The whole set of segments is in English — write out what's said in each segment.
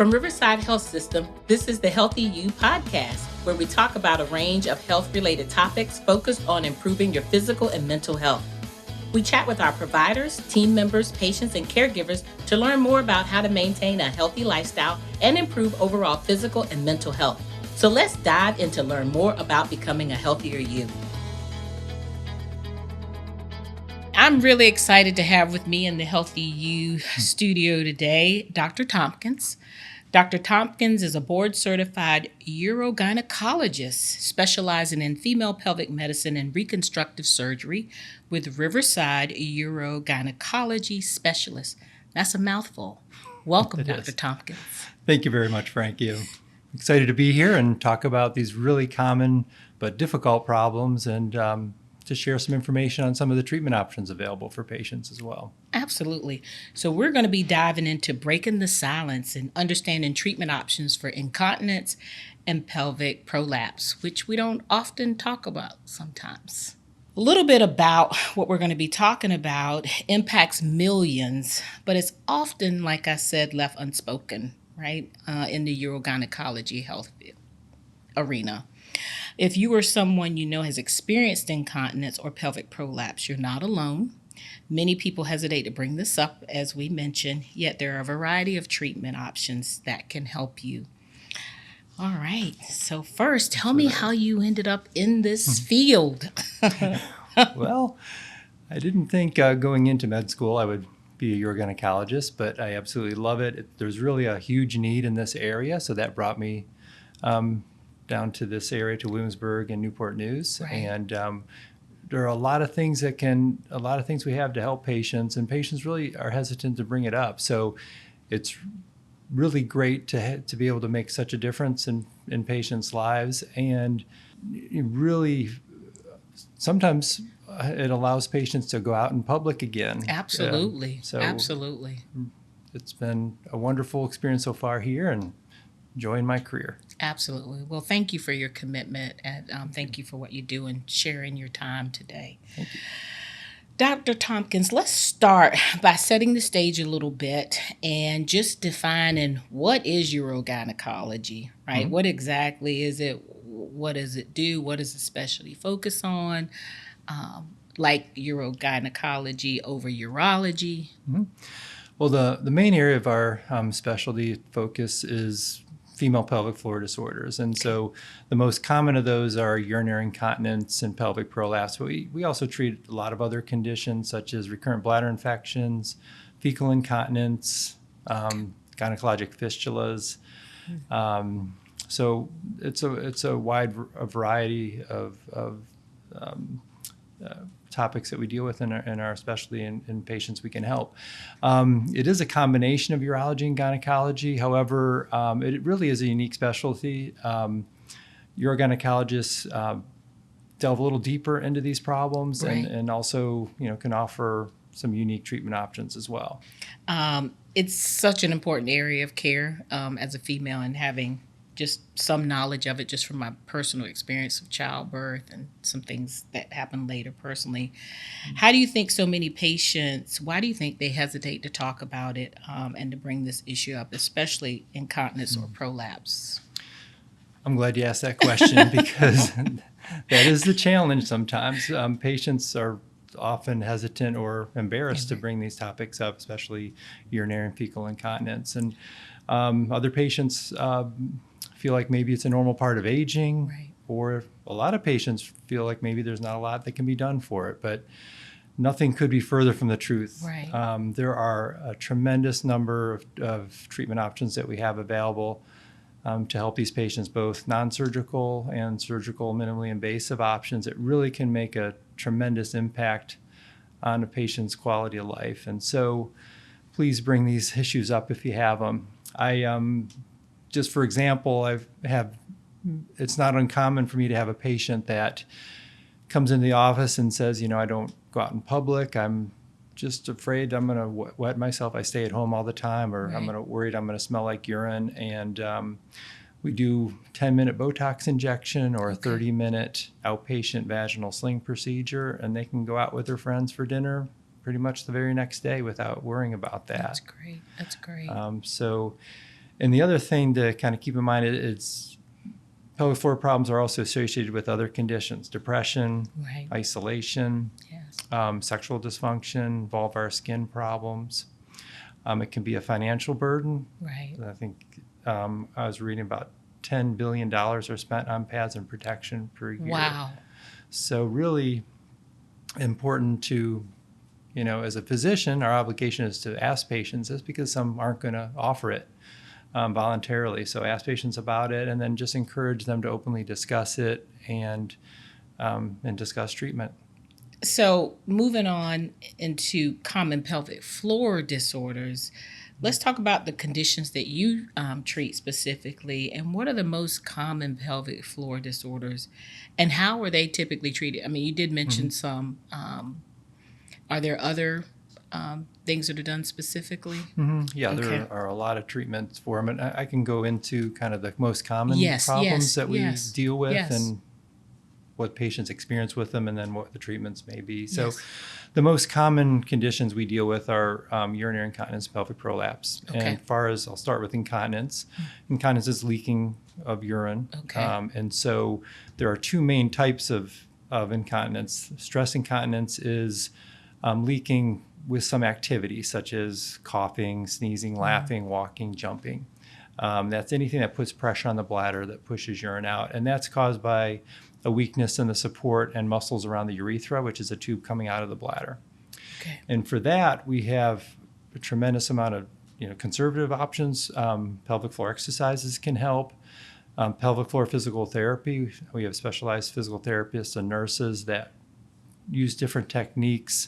From Riverside Health System, this is the Healthy You podcast, where we talk about a range of health-related topics focused on improving your physical and mental health. We chat with our providers, team members, patients, and caregivers to learn more about how to maintain a healthy lifestyle and improve overall physical and mental health. So let's dive in to learn more about becoming a healthier you. I'm really excited to have with me in the Healthy You studio today, Dr. Tompkins. Dr. Tompkins is a board-certified urogynecologist specializing in female pelvic medicine and reconstructive surgery with Riverside Urogynecologist Specialists. That's a mouthful. Welcome, Dr. Tompkins. Thank you very much, Frankye. I'm excited to be here and talk about these really common but difficult problems and to share some information on some of the treatment options available for patients as well. Absolutely. So we're going to be diving into breaking the silence and understanding treatment options for incontinence and pelvic prolapse, which we don't often talk about sometimes. A little bit about what we're going to be talking about impacts millions, but it's often, like I said, left unspoken, right, in the urogynecology health arena. If you or someone you know has experienced incontinence or pelvic prolapse, you're not alone. Many people hesitate to bring this up, as we mentioned, yet there are a variety of treatment options that can help you. All right. So first, tell me how you ended up in this field. Well, I didn't think going into med school I would be a urogynecologist, but I absolutely love it. There's really a huge need in this area, so that brought me down to this area, to Williamsburg and Newport News. Right. And there are a lot of things we have to help patients, and patients really are hesitant to bring it up. So it's really great to be able to make such a difference in patients' lives. And really, sometimes it allows patients to go out in public again. Absolutely. So Absolutely. It's been a wonderful experience so far here and enjoying my career. Absolutely. Well, thank you for your commitment, and thank you for what you do and sharing your time today. Thank you. Dr. Tompkins, let's start by setting the stage a little bit and just defining what is urogynecology, right? Mm-hmm. What exactly is it? What does it do? What does the specialty focus on? Like urogynecology over urology? Mm-hmm. Well, the main area of our specialty focus is female pelvic floor disorders. And so the most common of those are urinary incontinence and pelvic prolapse. But we also treat a lot of other conditions such as recurrent bladder infections, fecal incontinence, gynecologic fistulas. So it's a wide variety of topics that we deal with in our specialty and patients we can help. It is a combination of urology and gynecology. However, it really is a unique specialty. Urogynecologists delve a little deeper into these problems, right, and also can offer some unique treatment options as well. It's such an important area of care as a female, and having just some knowledge of it just from my personal experience of childbirth and some things that happened later personally. How do you think so many patients, why do you think they hesitate to talk about it and to bring this issue up, especially incontinence or prolapse? I'm glad you asked that question because that is the challenge sometimes. Patients are often hesitant or embarrassed to bring these topics up, especially urinary and fecal incontinence. And other patients feel like maybe it's a normal part of aging, right, or a lot of patients feel like maybe there's not a lot that can be done for it, but nothing could be further from the truth. Right. There are a tremendous number of treatment options that we have available to help these patients, both non-surgical and surgical minimally invasive options that really can make a tremendous impact on a patient's quality of life. And so please bring these issues up if you have them. Just for example, it's not uncommon for me to have a patient that comes into the office and says, I don't go out in public. I'm just afraid I'm going to wet myself. I stay at home all the time, or right, I'm worried I'm going to smell like urine. And we do 10-minute Botox injection or a 30-minute outpatient vaginal sling procedure, and they can go out with their friends for dinner pretty much the very next day without worrying about that. That's great. That's great. So And the other thing to kind of keep in mind is pelvic floor problems are also associated with other conditions: depression, Right. isolation, Yes. sexual dysfunction, vulvar skin problems. It can be a financial burden. Right. I think I was reading about $10 billion are spent on pads and protection per year. Wow. So really important to, as a physician, our obligation is to ask patients this, because some aren't going to offer it voluntarily. So ask patients about it, and then just encourage them to openly discuss it and discuss treatment. So, moving on into common pelvic floor disorders, let's talk about the conditions that you treat specifically, and what are the most common pelvic floor disorders, and how are they typically treated? I mean, you did mention some. Are there other things that are done specifically? Yeah, Okay. there are a lot of treatments for them, and I can go into kind of the most common Yes, problems yes, that we yes, deal with, yes. and what patients experience with them, and then what the treatments may be. So Yes. the most common conditions we deal with are urinary incontinence, pelvic prolapse. Okay. And I'll start with incontinence. Incontinence is leaking of urine. Okay. And so there are two main types of incontinence. Stress incontinence is leaking with some activity, such as coughing, sneezing, laughing, walking, jumping. That's anything that puts pressure on the bladder, that pushes urine out. And that's caused by a weakness in the support and muscles around the urethra, which is a tube coming out of the bladder. Okay. And for that, we have a tremendous amount of conservative options. Pelvic floor exercises can help. Pelvic floor physical therapy. We have specialized physical therapists and nurses that use different techniques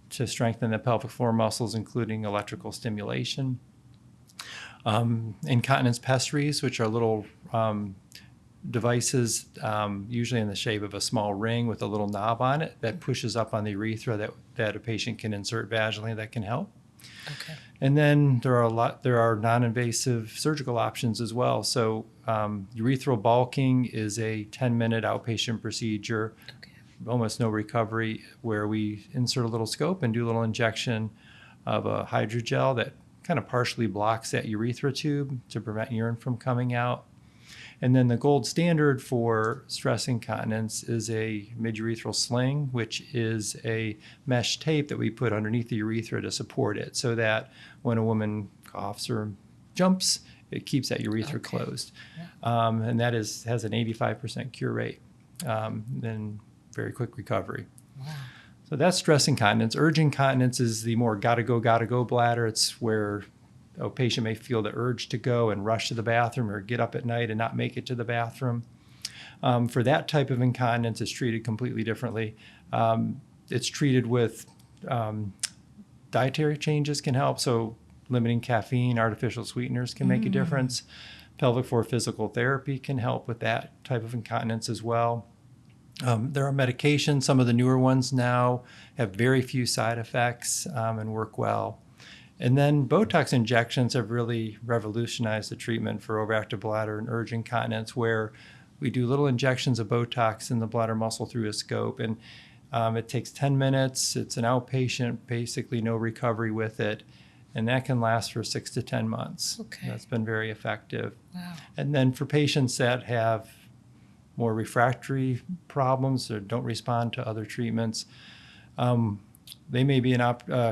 to strengthen the pelvic floor muscles, including electrical stimulation. Incontinence pessaries, which are little devices, usually in the shape of a small ring with a little knob on it that pushes up on the urethra that a patient can insert vaginally, that can help. Okay. And then there are non-invasive surgical options as well. So urethral bulking is a 10-minute outpatient procedure, Okay. almost no recovery, where we insert a little scope and do a little injection of a hydrogel that kind of partially blocks that urethra tube to prevent urine from coming out. And then the gold standard for stress incontinence is a midurethral sling, which is a mesh tape that we put underneath the urethra to support it, so that when a woman coughs or jumps, it keeps that urethra closed. And that has an 85% cure rate, and very quick recovery. Wow. So that's stress incontinence. Urge incontinence is the more gotta go bladder. It's where a patient may feel the urge to go and rush to the bathroom or get up at night and not make it to the bathroom. For that type of incontinence, it's treated completely differently. It's treated with dietary changes can help. So limiting caffeine, artificial sweeteners can make a difference. Pelvic floor physical therapy can help with that type of incontinence as well. There are medications. Some of the newer ones now have very few side effects and work well. And then Botox injections have really revolutionized the treatment for overactive bladder and urge incontinence, where we do little injections of Botox in the bladder muscle through a scope. And it takes 10 minutes. It's an outpatient, basically no recovery with it. And that can last for 6 to 10 months. Okay. That's been very effective. Wow. And then for patients that have more refractory problems or don't respond to other treatments, they may be an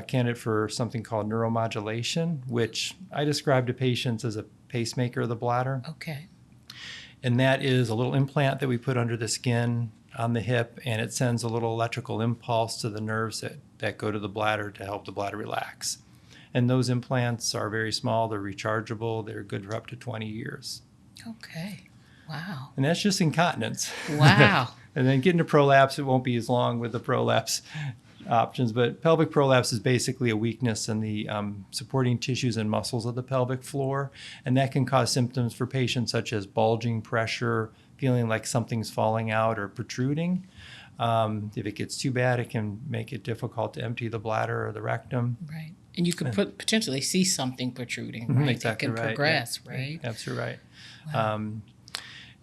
candidate for something called neuromodulation, which I describe to patients as a pacemaker of the bladder. Okay. And that is a little implant that we put under the skin on the hip, and it sends a little electrical impulse to the nerves that go to the bladder to help the bladder relax. And those implants are very small, they're rechargeable, they're good for up to 20 years. Okay. Wow. And that's just incontinence. Wow. And then getting to prolapse, it won't be as long with the prolapse options, but pelvic prolapse is basically a weakness in the supporting tissues and muscles of the pelvic floor, and that can cause symptoms for patients such as bulging, pressure, feeling like something's falling out or protruding. If it gets too bad, it can make it difficult to empty the bladder or the rectum. Right. And you could potentially see something protruding, right? Exactly it can right. progress, Yeah. right? Absolutely right. Wow.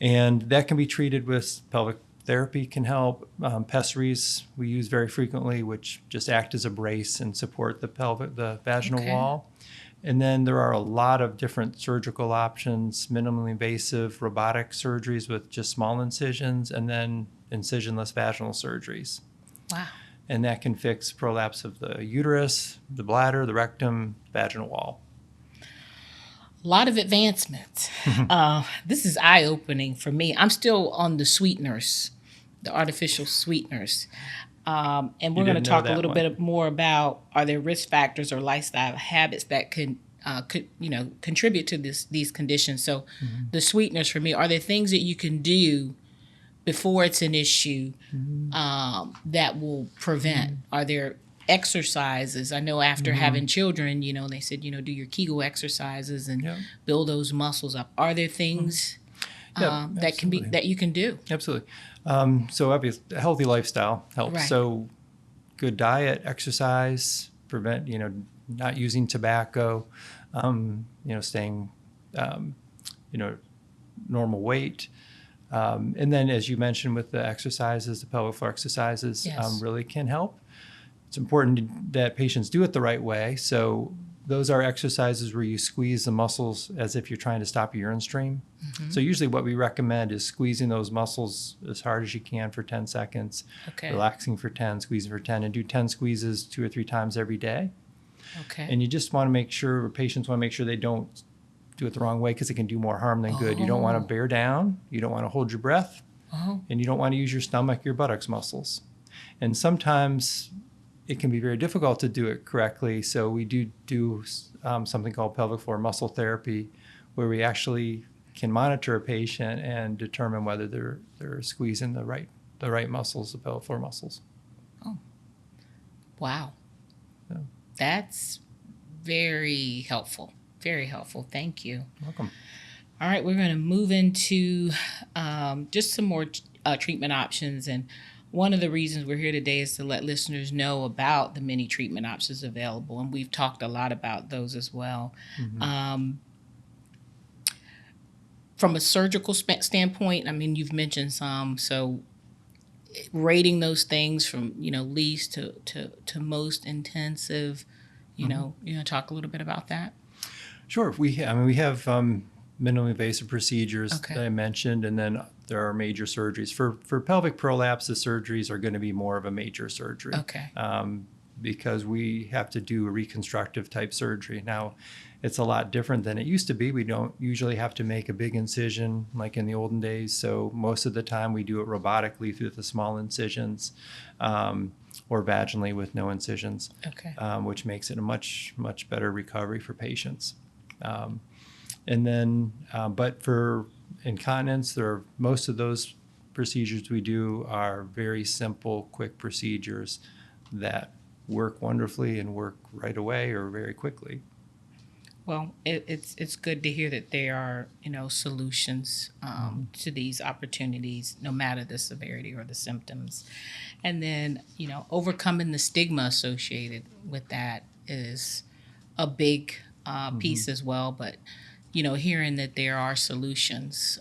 And that can be treated with pelvic therapy can help. Pessaries we use very frequently, which just act as a brace and support the vaginal Okay. wall. And then there are a lot of different surgical options, minimally invasive robotic surgeries with just small incisions, and then incisionless vaginal surgeries. Wow. And that can fix prolapse of the uterus, the bladder, the rectum, vaginal wall. A lot of advancements. This is eye-opening for me. I'm still on the sweeteners, the artificial sweeteners. And we're going to didn't know talk a that little one. bit more about, are there risk factors or lifestyle habits that could contribute to these conditions. So the sweeteners for me, are there things that you can do before it's an issue that will prevent? Are there exercises? I know after having children, they said, do your Kegel exercises and Yeah. build those muscles up. Are there things Yeah, absolutely. that you can do? Absolutely. So obviously, a healthy lifestyle helps. Right. So good diet, exercise, prevent, not using tobacco, staying, normal weight. And then, as you mentioned, with the exercises, the pelvic floor exercises Yes. really can help. It's important that patients do it the right way. So those are exercises where you squeeze the muscles as if you're trying to stop a urine stream. So usually what we recommend is squeezing those muscles as hard as you can for 10 seconds, Okay. relaxing for 10, squeezing for 10, and do 10 squeezes 2 or 3 times every day. Okay. And you just want to make sure, or patients want to make sure they don't do it the wrong way because it can do more harm than good. You don't want to bear down, you don't want to hold your breath, and you don't want to use your stomach, your buttocks muscles. And sometimes it can be very difficult to do it correctly. So we do something called pelvic floor muscle therapy, where we actually can monitor a patient and determine whether they're squeezing the right muscles, the pelvic floor muscles. Wow. Yeah. That's very helpful. Very helpful. Thank you. Welcome. All right, we're going to move into just some more treatment options. And one of the reasons we're here today is to let listeners know about the many treatment options available. And we've talked a lot about those as well. From a surgical standpoint, I mean, you've mentioned some. So rating those things from, least to most intensive, you want to talk a little bit about that? Sure. We have minimally invasive procedures Okay. that I mentioned, and then there are major surgeries. For pelvic prolapse, the surgeries are going to be more of a major surgery. Okay. Because we have to do a reconstructive type surgery. Now, it's a lot different than it used to be. We don't usually have to make a big incision like in the olden days. So most of the time we do it robotically through the small incisions, or vaginally with no incisions, Okay. which makes it a much, much better recovery for patients. And then, but for incontinence, most of those procedures we do are very simple, quick procedures that work wonderfully and work right away or very quickly. Well, it's good to hear that there are, solutions to these opportunities, no matter the severity or the symptoms. And then, overcoming the stigma associated with that is a big piece as well. But, hearing that there are solutions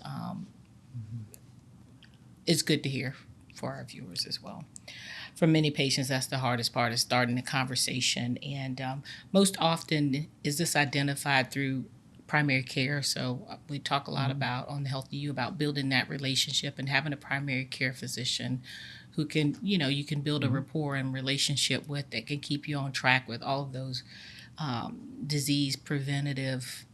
is good to hear for our viewers as well. For many patients, that's the hardest part, is starting the conversation. And most often is this identified through primary care. So we talk a lot about on the Healthy You about building that relationship and having a primary care physician who can, you can build a rapport and relationship with, that can keep you on track with all of those disease preventative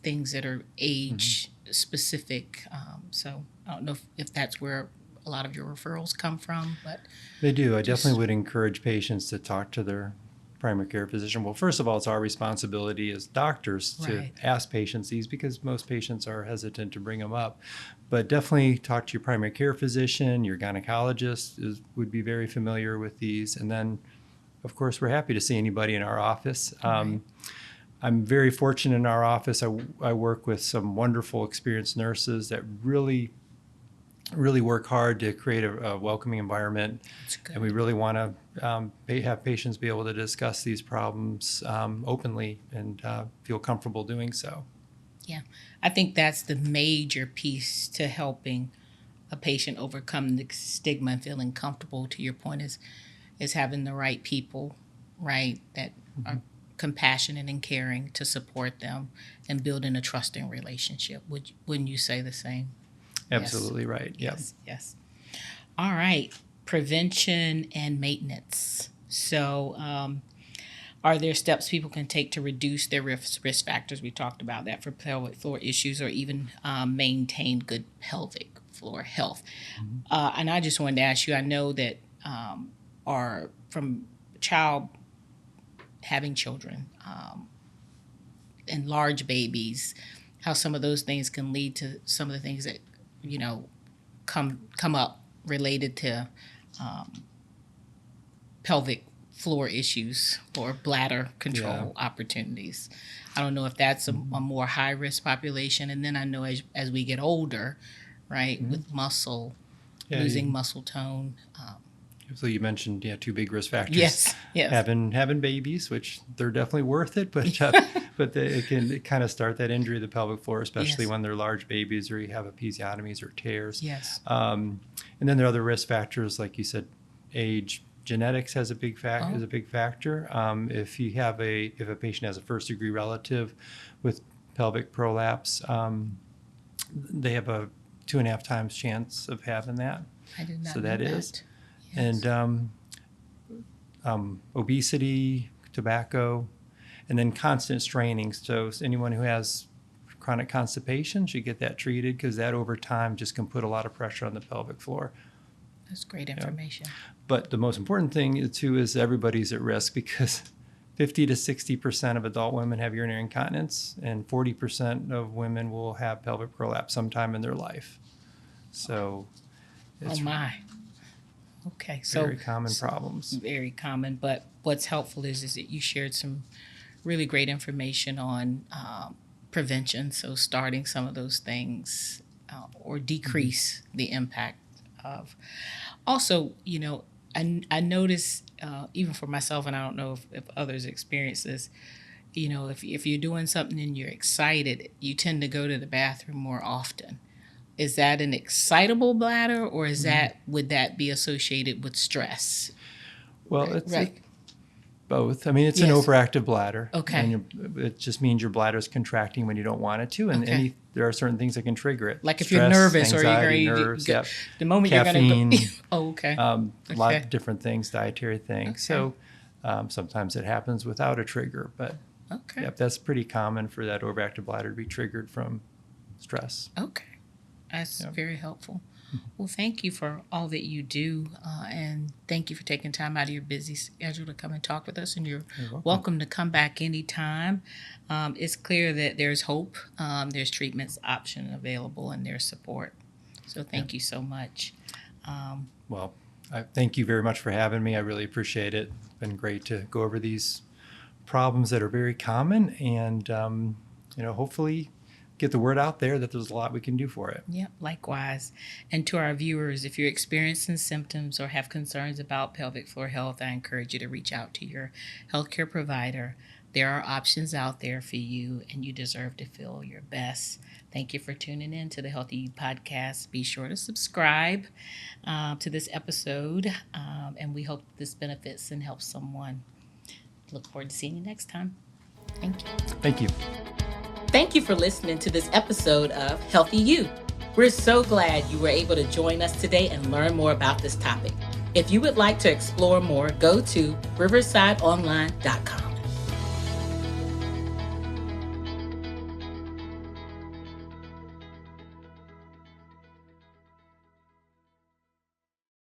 things that are age specific. So I don't know if that's where a lot of your referrals come from, but They do. I definitely would encourage patients to talk to their primary care physician. Well, first of all, it's our responsibility as doctors to Right. ask patients these, because most patients are hesitant to bring them up. But definitely talk to your primary care physician. Your gynecologist would be very familiar with these. And then, of course, we're happy to see anybody in our office. Right. I'm very fortunate in our office. I work with some wonderful, experienced nurses that really work hard to create a welcoming environment. That's good. And we really want to have patients be able to discuss these problems openly and feel comfortable doing so. Yeah, I think that's the major piece to helping a patient overcome the stigma and feeling comfortable. To your point, is having the right people, right, that are compassionate and caring to support them and building a trusting relationship. Wouldn't you say the same? Absolutely right. Yep. Yes. All right. Prevention and maintenance. So, are there steps people can take to reduce their risk factors? We talked about that for pelvic floor issues, or even maintain good pelvic floor health. And I just wanted to ask you, I know that are from child having children and large babies, how some of those things can lead to some of the things that, come up related to pelvic floor issues or bladder control opportunities. I don't know if that's a more high risk population. And then I know as we get older, right, with muscle, losing muscle tone. So you mentioned, two big risk factors. Yes. Having babies, which they're definitely worth it, but it can kind of start that injury of the pelvic floor, especially when they're large babies or you have episiotomies or tears. Yes. And then there are other risk factors, like you said, age. Genetics has a big is a big factor. If a patient has a first degree relative with pelvic prolapse, they have a 2.5 times chance of having that. I did not so know that that. is. Yes. And obesity, tobacco, and then constant straining. So anyone who has chronic constipation should get that treated, because that over time just can put a lot of pressure on the pelvic floor. That's great information. But the most important thing too is everybody's at risk, because 50 to 60% of adult women have urinary incontinence, and 40% of women will have pelvic prolapse sometime in their life. So it's Okay, so very common problems. Very common, but what's helpful is that you shared some really great information on prevention. So starting some of those things or decrease the impact of. Also, I notice even for myself, and I don't know if others experience this. If you're doing something and you're excited, you tend to go to the bathroom more often. Is that an excitable bladder, or would that be associated with stress? Well, it's both. I mean, it's an overactive bladder. Okay. And it just means your bladder is contracting when you don't want it to, and there are certain things that can trigger it. Like if Stress, you're nervous, anxiety, or you're nerves, the moment caffeine, you're going to go. A lot of different things, dietary things. Okay. So sometimes it happens without a trigger, but that's pretty common for that overactive bladder to be triggered from stress. Okay. That's very helpful. Well, thank you for all that you do, and thank you for taking time out of your busy schedule to come and talk with us, and you're welcome to come back anytime. It's clear that there's hope, there's treatments option available, and there's support. So thank you so much. Well, I thank you very much for having me. I really appreciate it. It's been great to go over these problems that are very common, and hopefully get the word out there that there's a lot we can do for it. Yep, likewise. And to our viewers, if you're experiencing symptoms or have concerns about pelvic floor health, I encourage you to reach out to your healthcare provider. There are options out there for you, and you deserve to feel your best. Thank you for tuning in to the Healthy You Podcast. Be sure to subscribe to this episode, and we hope this benefits and helps someone. Look forward to seeing you next time. Thank you. Thank you. Thank you for listening to this episode of Healthy You. We're so glad you were able to join us today and learn more about this topic. If you would like to explore more, go to riversideonline.com.